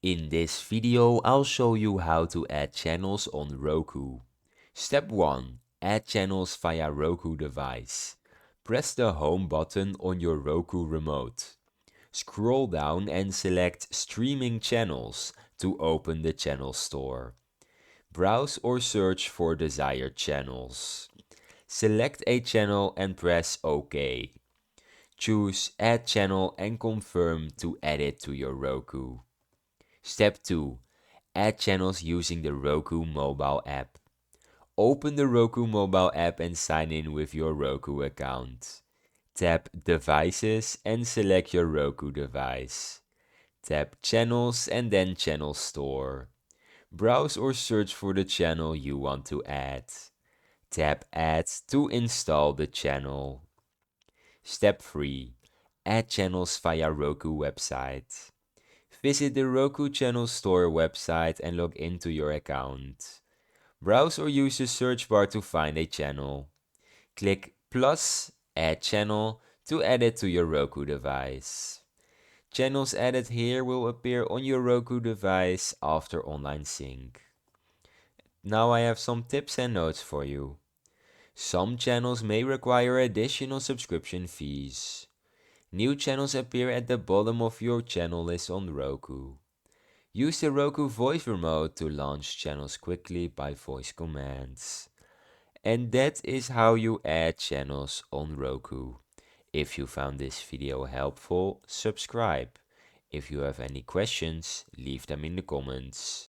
In this video, I'll show you how to add channels on Roku. Step 1. Add channels via Roku device. Press the home button on your Roku remote. Scroll down and select Streaming Channels to open the channel store. Browse or search for desired channels. Select a channel and press OK. Choose Add Channel and confirm to add it to your Roku. Step 2. Add channels using the Roku mobile app. Open the Roku mobile app and sign in with your Roku account. Tap Devices and select your Roku device. Tap Channels and then Channel Store. Browse or search for the channel you want to add. Tap Add to install the channel. Step 3. Add channels via Roku website. Visit the Roku Channel Store website and log into your account. Browse or use the search bar to find a channel. Click plus Add Channel to add it to your Roku device. Channels added here will appear on your Roku device after online sync. Now I have some tips and notes for you. Some channels may require additional subscription fees. New channels appear at the bottom of your channel list on Roku. Use the Roku voice remote to launch channels quickly by voice commands. And that is how you add channels on Roku. If you found this video helpful, subscribe. If you have any questions, leave them in the comments.